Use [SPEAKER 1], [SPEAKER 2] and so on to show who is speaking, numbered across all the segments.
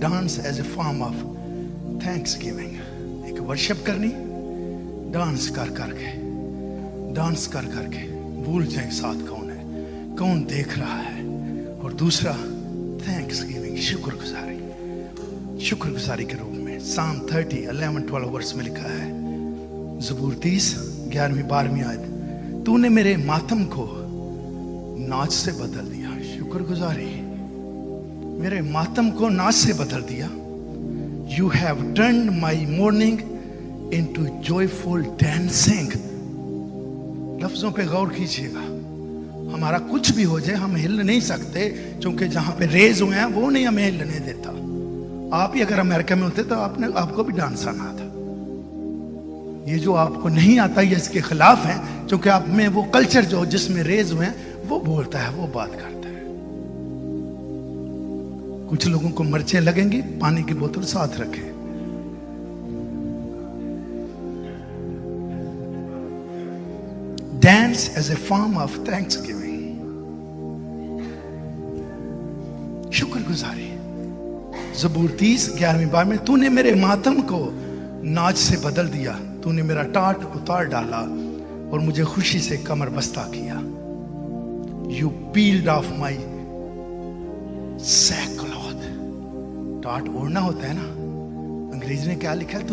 [SPEAKER 1] Dance as a form of thanksgiving, एक worship करनी, dance कर करके भूल जाए साथ कौन है, कौन देख रहा है। और दूसरा थैंक्स गिविंग, शुक्रगुजारी के रूप में। साम 30 11-12 वर्ष में लिखा है, ज़बूर 30 11-12 आयत, तूने मेरे मातम को नाच से बदल दिया। शुक्रगुजारी, मेरे मातम को नाच से बदल दिया। You have turned my mourning into joyful dancing। लफ्जों पे गौर कीजिएगा। हमारा कुछ भी हो जाए, हम हिल नहीं सकते, क्योंकि जहां पे रेज हुए हैं वो नहीं हमें हिलने देता। आप ही अगर अमेरिका में होते तो आपको भी डांस आना था। ये जो आपको नहीं आता ये इसके खिलाफ है, क्योंकि आप में वो कल्चर जो जिसमें रेज हुए हैं वो बोलता है, वो बात करता है। कुछ लोगों को मिर्चें लगेंगी, पानी की बोतल साथ रखें। Dance as a form of thanksgiving, शुक्रगुजारी। ज़बूर 30 11-12 में, तूने मेरे मातम को नाच से बदल दिया, तूने मेरा टाट उतार डाला और मुझे खुशी से कमर बस्ता किया। You peeled off my sackcloth। टाट ओढ़ना होता है ना, अंग्रेजी ने क्या लिखा है,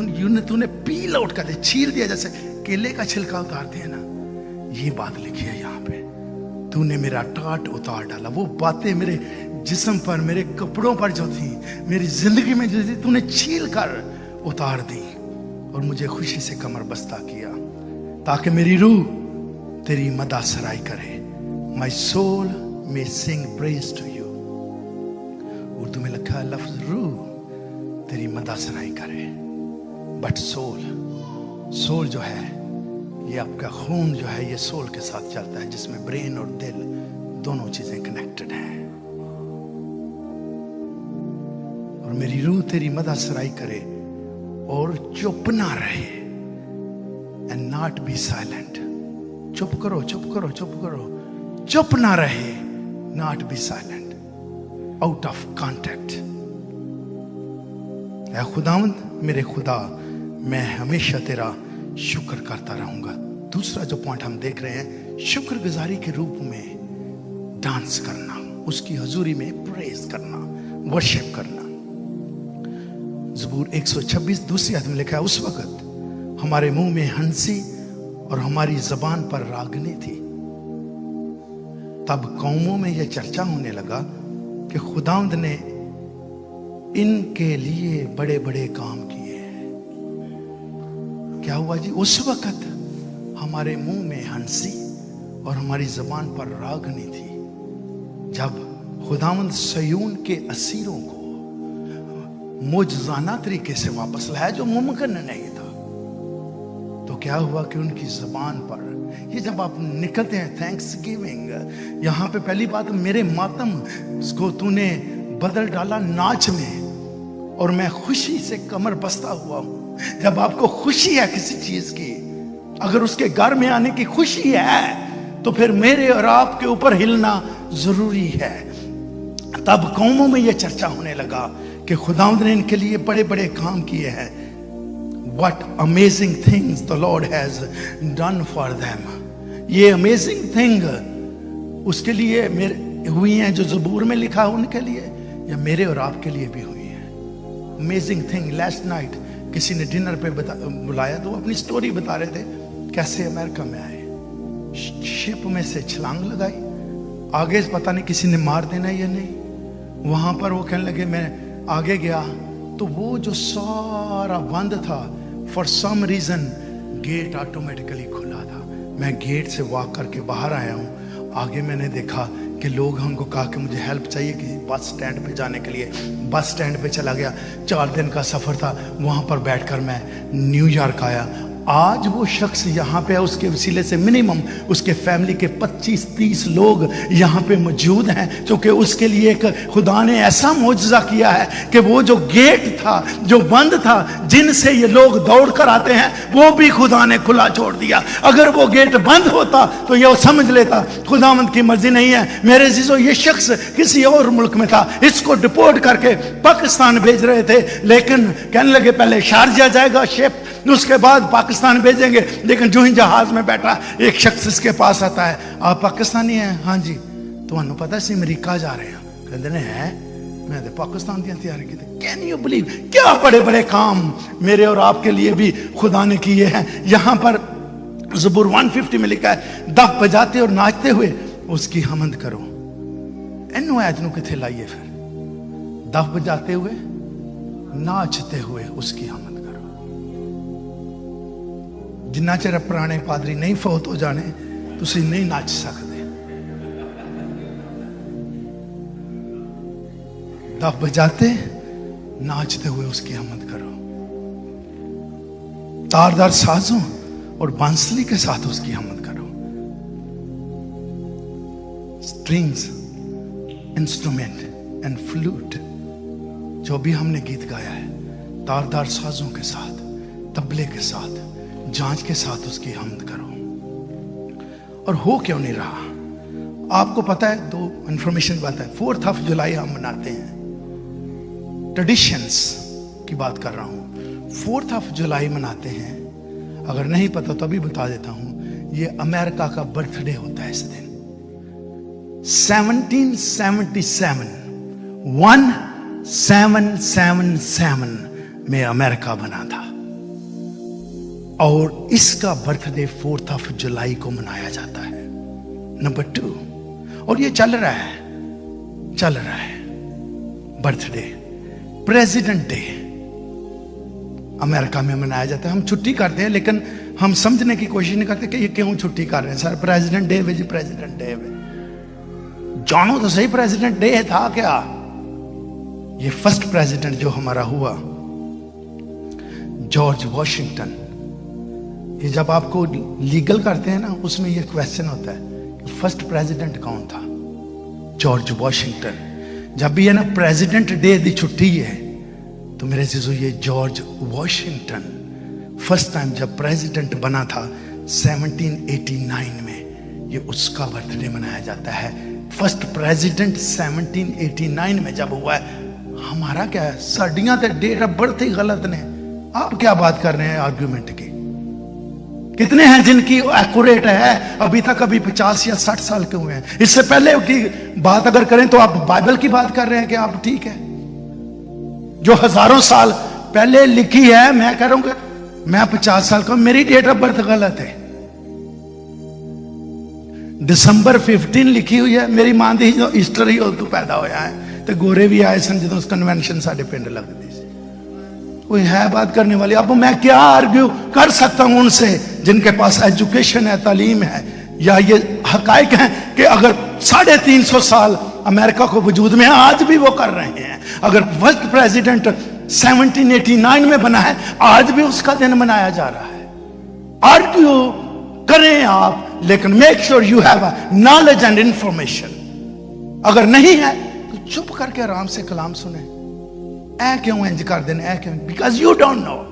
[SPEAKER 1] तूने पील आउट कर दिया, छील दिया, जैसे केले का छिलका उतारते हैं ना, ये बात लिखी है यहाँ पे। तूने मेरा टाट उतार डाला, वो बातें मेरे जिस्म पर, मेरे कपड़ों पर जो थी, मेरी जिंदगी में जो थी, तूने छील कर उतार दी और मुझे खुशी से कमर बस्ता किया, ताकि मेरी रूह तेरी मदा सराई करे। My soul may sing praise to you। Urdu में लिखा है लफ्ज रूह तेरी मदा सराई करे। बट सोल जो है, ये आपका खून जो है, ये सोल के साथ चलता है, जिसमें ब्रेन और दिल दोनों चीजें कनेक्टेड हैं। और मेरी रूह तेरी मदा सराई करे और चुप ना रहे, एंड नॉट बी साइलेंट। चुप करो, चुप ना रहे, not be silent, out of context. ऐ खुदावंद, मेरे खुदा, मैं हमेशा तेरा शुक्र करता रहूंगा। दूसरा जो पॉइंट हम देख रहे हैं, शुक्रगुजारी के रूप में डांस करना, उसकी हजूरी में प्रेज करना, वर्शिप करना। ज़बूर 126 दूसरी आयत में लिखा है, उस वक्त हमारे मुंह में हंसी और हमारी जबान पर रागनी थी। तब कौमों में यह चर्चा होने लगा कि खुदावंद ने इनके लिए बड़े बड़े काम किए हैं। क्या हुआ जी? उस वक्त हमारे मुंह में हंसी और हमारी जबान पर रागनी थी, जब खुदावंद सयून के असीरों को मुजजाना तरीके से वापस लाया, जो मुमकिन नहीं था। तो क्या हुआ कि उनकी जबान पर, ये जब आप निकलते हैं थैंक्स गिविंग, यहाँ पे पहली बात, मेरे मातम को तूने बदल डाला नाच में, और मैं खुशी से कमर बस्ता हुआ हूँ। जब आपको खुशी है किसी चीज की, अगर उसके घर में आने की खुशी है, तो फिर मेरे और आपके ऊपर हिलना जरूरी है। तब कौमों में यह चर्चा होने लगा कि खुदावंद ने इनके लिए बड़े बड़े काम किए हैं। What amazing things the Lord has done for them। ये amazing thing उसके लिए मेरे हुई हैं जो ज़बूर में लिखा है उनके लिए, या मेरे और आपके लिए भी हुई है। Amazing thing। Last night किसी ने डिनर पे बुलाया, तो अपनी स्टोरी बता रहे थे कैसे अमेरिका में आए, शिप में से छलांग लगाई, आगे पता नहीं किसी ने मार देना या नहीं। वहां पर वो कहने लगे, मैं आगे गया तो वो जो सारा बंद था, for some reason gate automatically खुला था। मैं गेट से वॉक करके बाहर आया हूँ। आगे मैंने देखा कि लोग हमको कहा कि मुझे हेल्प चाहिए किसी बस स्टैंड पे जाने के लिए। बस स्टैंड पे चला गया। 4 दिन का सफ़र था। वहाँ पर बैठकर मैं न्यूयॉर्क आया। आज वो शख्स यहाँ पे है, उसके वसीले से मिनिमम उसके फैमिली के 25-30 लोग यहाँ पे मौजूद हैं, क्योंकि उसके लिए एक खुदा ने ऐसा मौजज़ा किया है कि वो जो गेट था जो बंद था जिनसे ये लोग दौड़ कर आते हैं वो भी खुदा ने खुला छोड़ दिया। अगर वो गेट बंद होता तो ये समझ लेता खुदावंद की मर्जी नहीं है। मेरे अजीजों, ये शख्स किसी और मुल्क में था, इसको डिपोर्ट करके पाकिस्तान भेज रहे थे, लेकिन कहने लगे पहले शारजा जाएगा शिप, उसके बाद पाकिस्तान भेजेंगे। लेकिन जो ही जहाज में बैठा एक शख्स इसके पास आता है, आप पाकिस्तानी हैं? हाँ जी। तो पता सी अमरीका जा रहे हैं? कहते ने है मैं तो पाकिस्तान की तैयारी की थी। कैन यू बिलीव, क्या बड़े बड़े काम मेरे और आपके लिए भी खुदा ने किए हैं। यहाँ पर ज़बूर 150 में लिखा है, दफ बजाते और नाचते हुए उसकी हमद करो। इन्हों ऐतनों किथे लाइए फिर, दफ बजाते हुए नाचते हुए उसकी हमद करो। जिन्ना चਿਰ पुराने पादरी नहीं फौत हो जाने तुसी नहीं नाच सकते। दफ बजाते नाचते हुए उसकी हमद करो, तारदार साजों और बांसुरी के साथ उसकी हमद करो। स्ट्रिंग्स, इंस्ट्रूमेंट एंड फ्लूट, जो भी हमने गीत गाया है, तारदार साजों के साथ, तबले के साथ, जांच के साथ उसकी हमद करो। और हो क्यों नहीं रहा? आपको पता है, दो इंफॉर्मेशन बात है। 4 जुलाई हम मनाते हैं, ट्रेडिशंस की बात कर रहा हूं। 4 जुलाई मनाते हैं, अगर नहीं पता तो अभी बता देता हूं, ये अमेरिका का बर्थडे होता है इस दिन। 1777 में अमेरिका बना था और इसका बर्थडे 4 जुलाई को मनाया जाता है। नंबर 2, और ये चल रहा है बर्थडे, प्रेसिडेंट डे अमेरिका में मनाया जाता है। हम छुट्टी करते हैं लेकिन हम समझने की कोशिश नहीं करते कि ये क्यों छुट्टी कर रहे हैं। सर प्रेसिडेंट डे जी, प्रेसिडेंट डे जानो तो सही, प्रेसिडेंट डे था क्या? ये फर्स्ट प्रेसिडेंट जो हमारा हुआ, जॉर्ज वॉशिंगटन। ये जब आपको लीगल करते हैं ना, उसमें ये क्वेश्चन होता है कि फर्स्ट प्रेसिडेंट कौन था? George Washington. जब भी है ना प्रेसिडेंट डे दी छुट्टी है, तो मेरे चीजों ये जॉर्ज वॉशिंगटन फर्स्ट टाइम जब प्रेसिडेंट बना था 1789 में, ये उसका बर्थडे मनाया जाता है। फर्स्ट प्रेसिडेंट 1789 में जब हुआ है। हमारा क्या है, साड़ियां तो डेट ऑफ बर्थ ही गलत ने। आप क्या बात कर रहे हैं आर्ग्यूमेंट की? कितने हैं जिनकी एक्यूरेट है अभी तक, अभी 50 या 60 साल के हुए हैं। इससे पहले की बात अगर करें तो आप बाइबल की बात कर रहे हैं कि आप ठीक है, जो हजारों साल पहले लिखी है। मैं कह रहा हूं कि मैं 50 साल का, मेरी डेट ऑफ बर्थ गलत है। दिसंबर 15 लिखी हुई है, मेरी मां दी जो ईस्टर ही तू पैदा होया है, तो गोरे भी आए सन जो कन्वेंशन साडे पिंड लगती सी। कोई है बात करने वाली? अब मैं क्या आर्ग्यू कर सकता हूं उनसे जिनके पास एजुकेशन है, तालीम है, या ये हकायक है कि अगर 350 साल अमेरिका को वजूद में है, आज भी वो कर रहे हैं। अगर फर्स्ट प्रेसिडेंट 1789 में बना है, आज भी उसका दिन मनाया जा रहा है। आर्ग्यू करें आप, लेकिन make sure you have knowledge and information. अगर नहीं है तो चुप करके आराम से कलाम सुने। ऐ क्यों इंज कर देने, ऐ क्यों? Because you don't know.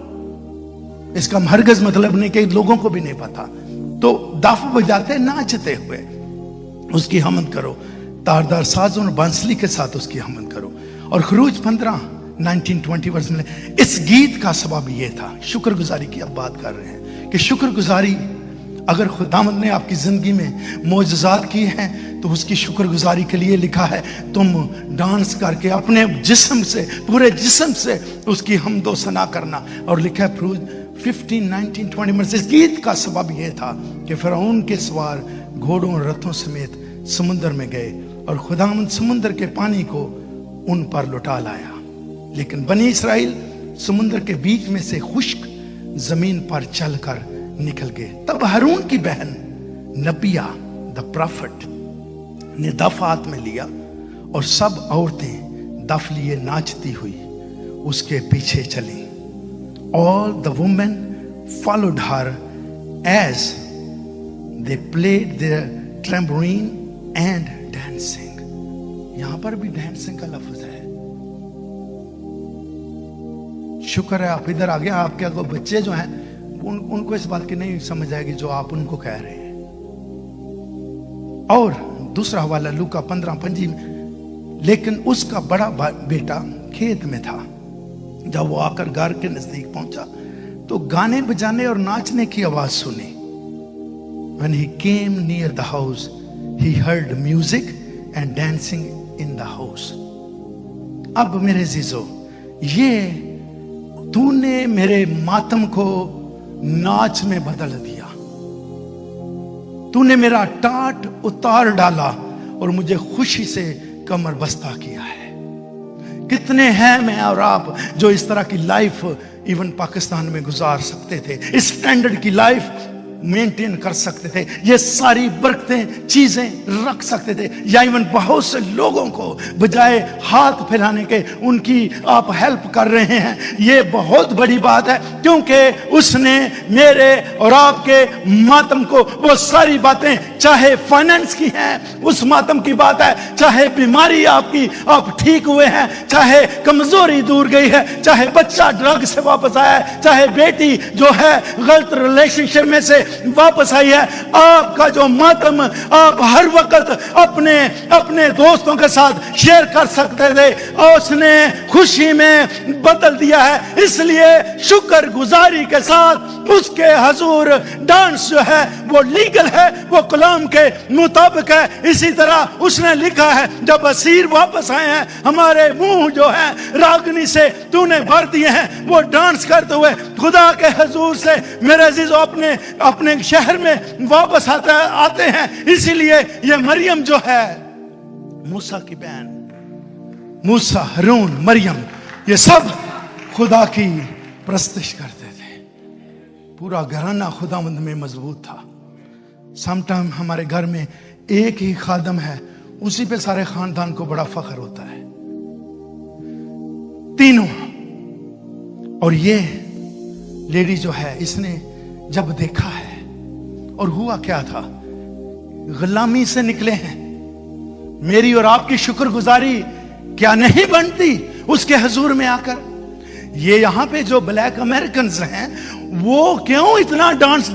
[SPEAKER 1] इसका हरगिज़ मतलब नहीं कि लोगों को भी नहीं पता। तो दफ बजाते नाचते हुए उसकी हमद करो, तारदार साजों और बांसुरी के साथ उसकी हमद करो। और खरूज 15:19-20 वर्ष में इस गीत का सबब ये था, शुक्रगुजारी की अब बात कर रहे हैं कि शुक्रगुजारी, अगर खुदावंद ने आपकी जिंदगी में मोजज़ात किए हैं तो उसकी शुक्रगुजारी के लिए लिखा है तुम डांस करके अपने जिस्म से, पूरे जिस्म से उसकी हमदो सना करना। और लिखा है खरूज 15:19-20 में इस गीत का सबब यह था कि फिरौन के सवार घोड़ों और रथों समेत समुद्र में गए और खुदावंद समुद्र के पानी को उन पर लुटा लाया, लेकिन बनी इसराइल समुद्र के बीच में से खुश्क जमीन पर चलकर निकल गए। तब हारून की बहन नबिया द प्रॉफिट ने दफ हाथ में लिया और सब औरतें दफ लिए नाचती हुई उसके पीछे चली। All the women followed her as they played their tambourine and dancing. यहां पर भी dancing का लफ्ज है. शुक्र है आप इधर आ गए. आपके अगर बच्चे जो हैं उनको इस बात की नहीं समझ आएगी जो आप उनको कह रहे हैं. और दूसरा हवाला लूका 15:5 में, लेकिन उसका बड़ा बेटा खेत में था. जब वो आकर घर के नजदीक पहुंचा तो गाने बजाने और नाचने की आवाज सुनी. When he came near the house, he heard music and dancing in the house. अब मेरे जीजो, ये तूने मेरे मातम को नाच में बदल दिया. तूने मेरा टाट उतार डाला और मुझे खुशी से कमर बस्ता किया है. कितने हैं मैं और आप जो इस तरह की लाइफ इवन पाकिस्तान में गुजार सकते थे, इस स्टैंडर्ड की लाइफ मेंटेन कर सकते थे, ये सारी बरकतें चीजें रख सकते थे, या इवन बहुत से लोगों को बजाय हाथ फैलाने के उनकी आप हेल्प कर रहे हैं. ये बहुत बड़ी बात है, क्योंकि उसने मेरे और आपके मातम को वो सारी बातें, चाहे फाइनेंस की हैं उस मातम की बात है, चाहे बीमारी आपकी आप ठीक हुए हैं, चाहे कमजोरी दूर गई है, चाहे बच्चा ड्रग से वापस आया है, चाहे बेटी जो है गलत रिलेशनशिप में से वापस आई है. आपका जो मातम आप हर वक्त अपने अपने दोस्तों के साथ शेयर कर सकते थे, और उसने खुशी में बदल दिया है. इसलिए शुक्र गुजारी के साथ उसके हजूर डांस जो है वो लीगल है, वो कलाम के मुताबिक है. इसी तरह उसने लिखा है, जब असीर वापस आए हैं हमारे मुंह जो है रागनी से तूने भर दिए हैं. वो डांस करते हुए खुदा के हजूर से मेरे अजीजों अपने शहर में वापस आते हैं. इसीलिए ये मरियम जो है, मूसा की बहन, मूसा, हारून, मरियम, ये सब खुदा की प्रस्तुति करते थे. पूरा घराना खुदावंद में मजबूत था. समटाइम हमारे घर में एक ही खादम है, उसी पे सारे खानदान को बड़ा फख्र होता है, तीनों. और ये लेडी जो है, इसने जब देखा है, और हुआ क्या था, गुलामी से निकले हैं. मेरी और आपकी शुक्रगुजारी क्या नहीं बनती उसके हुजूर में आकर? ये यहाँ पे जो ब्लैक अमेरिकन हैं वो क्यों इतना डांस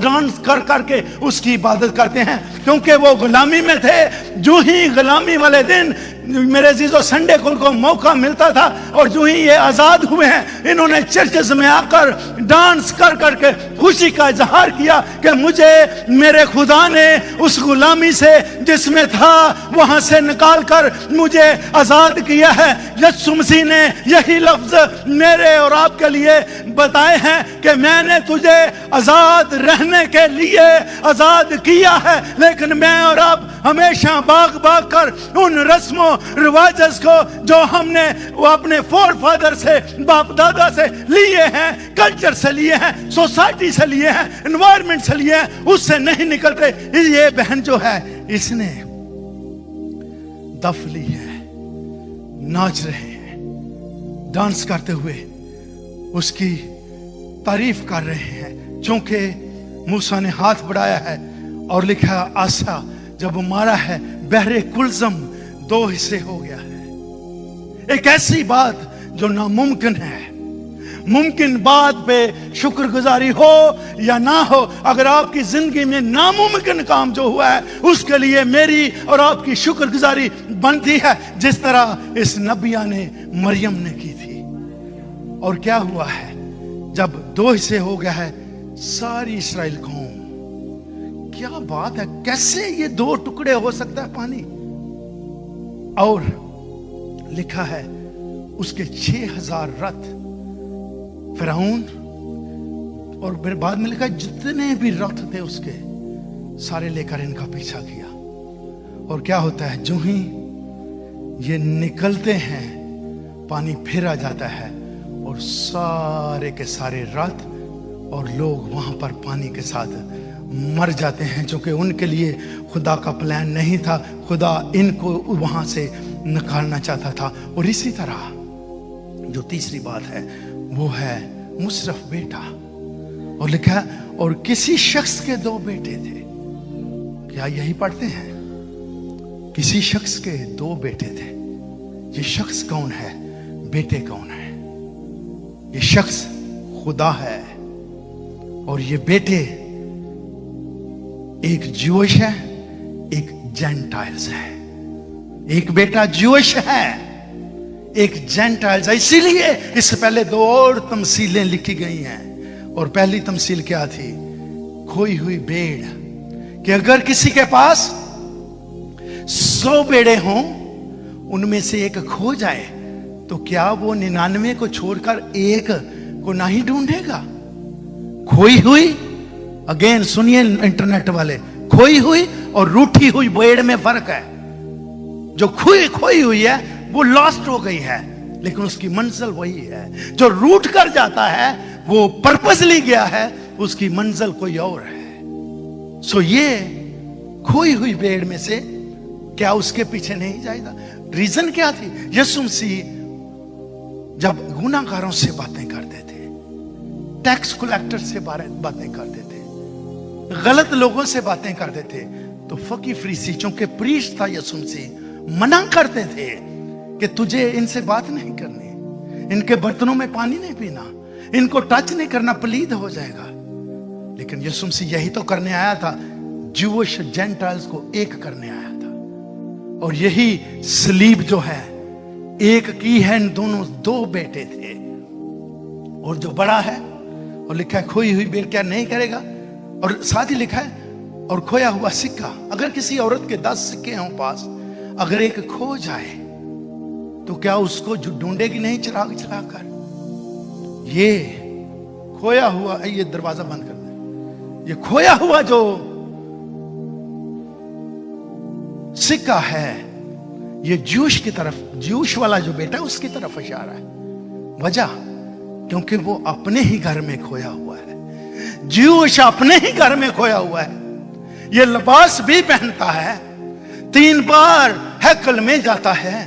[SPEAKER 1] कर करके उसकी इबादत करते हैं? क्योंकि वो गुलामी में थे. जो ही गुलामी वाले दिन मेरे अजीजों संडे को उनको मौका मिलता था, और जो ही ये आजाद हुए हैं, इन्होंने चर्चेस में आकर डांस कर करके खुशी का इजहार किया कि मुझे मेरे खुदा ने उस गुलामी से जिसमें था वहां से निकाल कर मुझे आजाद किया है. यीशु मसीह ने यही लफ्ज मेरे और आपके लिए बताए हैं कि मैंने तुझे आजाद रहने के लिए आजाद किया है. लेकिन मैं और आप हमेशा भाग कर उन रस्मों रिवाजों को जो हमने वो अपने फोर फादर से, बाप दादा से लिए हैं, कल्चर से लिए हैं, सोसाइटी से लिए हैं, एनवायरनमेंट से लिए हैं, उससे नहीं निकलते. ये बहन जो है, इसने दफ ली है, नाच रहे हैं, डांस करते हुए उसकी तारीफ कर रहे हैं. क्योंकि मूसा ने हाथ बढ़ाया है और लिखा, आसा जब मारा है बहरे कुलजम 2 हिस्से हो गया है. एक ऐसी बात जो नामुमकिन है. मुमकिन बात पे शुक्रगुजारी हो या ना हो, अगर आपकी जिंदगी में नामुमकिन काम जो हुआ है उसके लिए मेरी और आपकी शुक्रगुजारी बनती है, जिस तरह इस नबिया ने मरियम ने की थी. और क्या हुआ है, जब 2 हिस्से हो गया है सारी इस्राएल कौम. क्या बात है, कैसे ये 2 टुकड़े हो सकता है पानी? और लिखा है उसके 6000 रथ फिरौन, और फिर बाद में लिखा जितने भी रथ थे उसके सारे लेकर इनका पीछा किया. और क्या होता है, जो ही ये निकलते हैं पानी फिर आ जाता है और सारे के सारे रथ और लोग वहां पर पानी के साथ मर जाते हैं, क्योंकि उनके लिए खुदा का प्लान नहीं था. खुदा इनको वहां से निकालना चाहता था. और इसी तरह जो तीसरी बात है वो है मुशरफ बेटा. और लिखा है और किसी शख्स के 2 बेटे थे। क्या यही पढ़ते हैं? किसी शख्स के 2 बेटे थे। ये शख्स कौन है? बेटे कौन है? ये शख्स खुदा है और ये बेटे एक ज्यूइश है, एक जेंटाइल्स है। एक बेटा ज्यूइश है, एक जेंटाइल्स है। इसीलिए इससे पहले 2 और तमसीलें लिखी गई हैं। और पहली तमसील क्या थी? खोई हुई भेड़, कि अगर किसी के पास 100 भेड़ें हों, उनमें से एक खो जाए तो क्या वो 99 को छोड़कर एक को नहीं ढूंढेगा? खोई हुई, अगेन सुनिए इंटरनेट वाले, खोई हुई और रूठी हुई भेड़ में फर्क है। जो खोई हुई है वो लॉस्ट हो गई है, लेकिन उसकी मंजिल वही है। जो रूठ कर जाता है वो पर्पसली गया है, उसकी मंजिल कोई और है। सो ये खोई हुई भेड़ में से क्या उसके पीछे नहीं जाएगा? रीजन क्या थी? यीशु मसीह जब गुनाहगारों से बातें करते थे, टैक्स कलेक्टर से बातें करते थे, गलत लोगों से बातें करते थे, तो फकी फरीसी, चूंकि प्रीस्ट था यीशु मसीह, मना करते थे कि तुझे इनसे बात नहीं करनी, इनके बर्तनों में पानी नहीं पीना, इनको टच नहीं करना, पलीद हो जाएगा। लेकिन यीशु मसीह यही तो करने आया था, ज्यूइश जेंटाइल्स को एक करने आया था। और यही सलीब जो है एक की है, इन दोनों 2 बेटे थे। और जो बड़ा है, और लिखा है खोई हुई भेड़ क्या नहीं करेगा, और साथ ही लिखा है और खोया हुआ सिक्का। अगर किसी औरत के 10 सिक्के हों पास, अगर एक खो जाए तो क्या उसको ढूंढेगी नहीं चिराग चलाकर? ये खोया हुआ, ये दरवाजा बंद कर दे, ये खोया हुआ जो सिक्का है, ये ज्यूश की तरफ, ज्यूश वाला जो बेटा है उसकी तरफ इशारा है। वजह क्योंकि वो अपने ही घर में खोया हुआ है। ज्यूश अपने ही घर में खोया हुआ है। ये लिबास भी पहनता है, 3 बार हैकल में जाता है,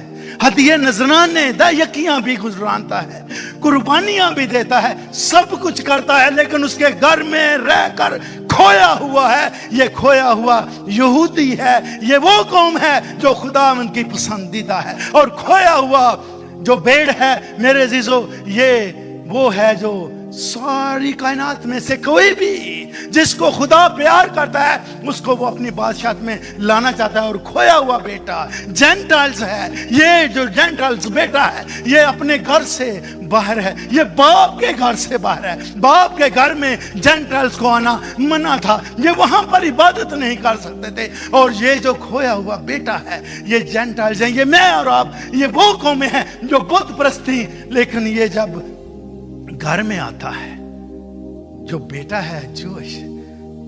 [SPEAKER 1] हदिये नजराने दयकियां भी गुजरानता है, कुर्बानियां भी देता है, सब कुछ करता है, लेकिन उसके घर में रहकर खोया हुआ है। ये खोया हुआ यहूदी है, ये वो कौम है जो खुदावंद की पसंदीदा है। और खोया हुआ जो भेड़ है मेरे अजीजों, ये वो है जो सारी कायनात में से कोई भी जिसको खुदा प्यार करता है उसको वो अपनी बादशाहत में लाना चाहता है। और खोया हुआ बेटा जेंटाइल्स है। ये जो जेंटाइल्स बेटा है ये अपने घर से बाहर है, ये बाप के घर से बाहर है। बाप के घर में जेंटाइल्स को आना मना था, ये वहां पर इबादत नहीं कर सकते थे। और ये जो खोया हुआ बेटा है ये जेंटाइल्स है, ये मैं और आप, ये वो कौमें हैं जो बुत परस्त थी। लेकिन ये जब घर में आता है, जो बेटा है ज्यूइश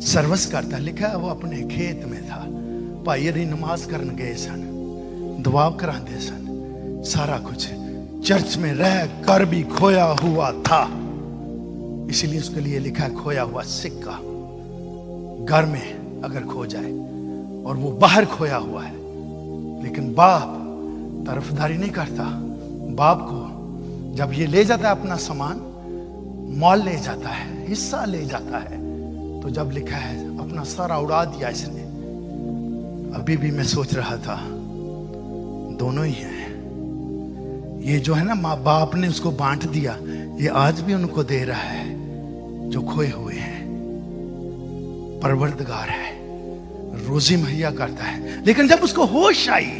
[SPEAKER 1] सर्विस करता, लिखा है वो अपने खेत में था, भाई री नमाज करन गए सन, दुआ कराते सन, सारा कुछ चर्च में रह कर भी खोया हुआ था। इसीलिए उसके लिए लिखा है खोया हुआ सिक्का। घर में अगर खो जाए और वो बाहर खोया हुआ है, लेकिन बाप तरफदारी नहीं करता। बाप को जब ये ले जाता है अपना सामान, मॉल ले जाता है, हिस्सा ले जाता है, तो जब लिखा है अपना सारा उड़ा दिया इसने। अभी भी मैं सोच रहा था दोनों ही हैं। ये जो है ना माँ बाप ने उसको बांट दिया, ये आज भी उनको दे रहा है जो खोए हुए हैं। परवरदिगार है, रोजी मुहैया करता है। लेकिन जब उसको होश आई,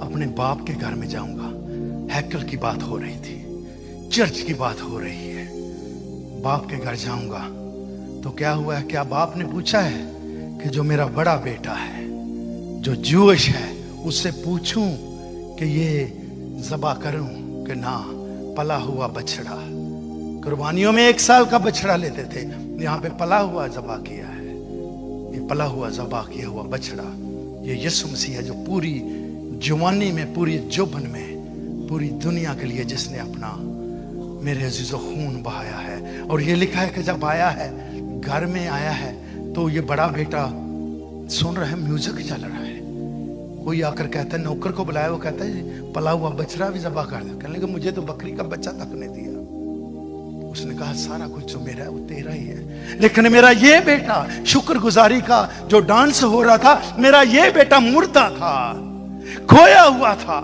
[SPEAKER 1] अपने बाप के घर में जाऊंगा, हैकल की बात हो रही थी, चर्च की बात हो रही है, बाप के घर जाऊंगा तो क्या हुआ है? क्या बाप ने पूछा है कि जो मेरा बड़ा बेटा है जो ज्यूइश है उससे पूछूं कि ये ज़बा करूं कि ना? पला हुआ बछड़ा, कुर्बानियों में 1 साल का बछड़ा लेते थे, यहाँ पे पला हुआ ज़बा किया है। ये पला हुआ ज़बा किया हुआ बछड़ा ये यीशु मसीह है, जो पूरी जवानी में, पूरी जुबन में, पूरी दुनिया के लिए जिसने अपना मेरे अजीजों खून बहाया है। और ये लिखा है कि जब आया है, घर में आया है, तो ये बड़ा बेटा सुन रहा है, म्यूजिक चल रहा है, कोई आकर कहता है, नौकर को बुलाया, वो कहता है पला हुआ बछड़ा भी ज़बा कर दे। कहने लगे मुझे तो बकरी का बच्चा तक नहीं दिया। उसने कहा सारा कुछ जो मेरा है वो तेरा ही है, लेकिन मेरा ये बेटा, शुक्रगुजारी का जो डांस हो रहा था, मेरा ये बेटा मुर्दा था, खोया हुआ था,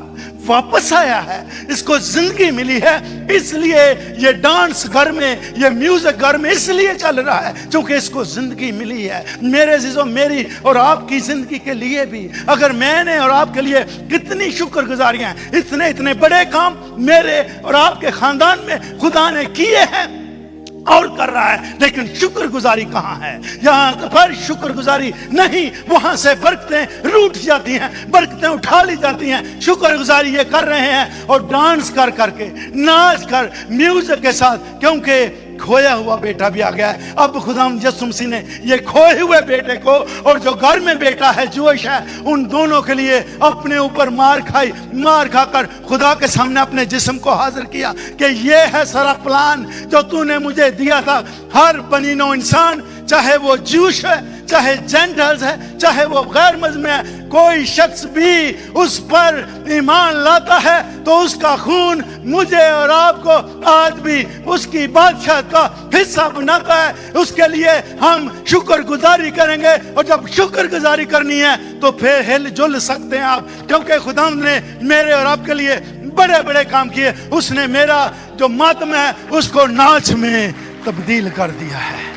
[SPEAKER 1] वापस आया है, इसको जिंदगी मिली है। इसलिए ये डांस घर में, ये म्यूजिक घर में इसलिए चल रहा है क्योंकि इसको जिंदगी मिली है। मेरे अजीजों, मेरी और आपकी जिंदगी के लिए भी अगर मैंने और आपके लिए कितनी शुक्रगुजारियां, इतने इतने बड़े काम मेरे और आपके खानदान में खुदा ने किए हैं और कर रहा है, लेकिन शुक्रगुजारी कहां है? यहां पर शुक्रगुजारी नहीं, वहां से बरकतें रूठ जाती हैं, बरकतें उठा ली जाती हैं। शुक्रगुजारी ये कर रहे हैं और डांस कर करके, नाच कर, म्यूजिक के साथ, क्योंकि खोया हुआ बेटा भी आ गया है। अब खुदावंद यीशु मसीह ने ये खोए हुए बेटे को और जो घर में बेटा है, जोश है, उन दोनों के लिए अपने ऊपर मार खाई, मार खाकर खुदा के सामने अपने जिस्म को हाजिर किया कि ये है सारा प्लान जो तूने मुझे दिया था। हर बनी नौ इंसान, चाहे वो जूश है, चाहे जेंटल्स है, चाहे वो गैर मजहब है, कोई शख्स भी उस पर ईमान लाता है तो उसका खून मुझे और आपको आज भी उसकी बादशाह का हिस्सा बनाता है। उसके लिए हम शुक्रगुजारी करेंगे, और जब शुक्रगुजारी करनी है तो फिर हिल जुल सकते हैं आप, क्योंकि खुदा ने मेरे और आपके लिए बड़े बड़े काम किए। उसने मेरा जो मातम है उसको नाच में तब्दील कर दिया है।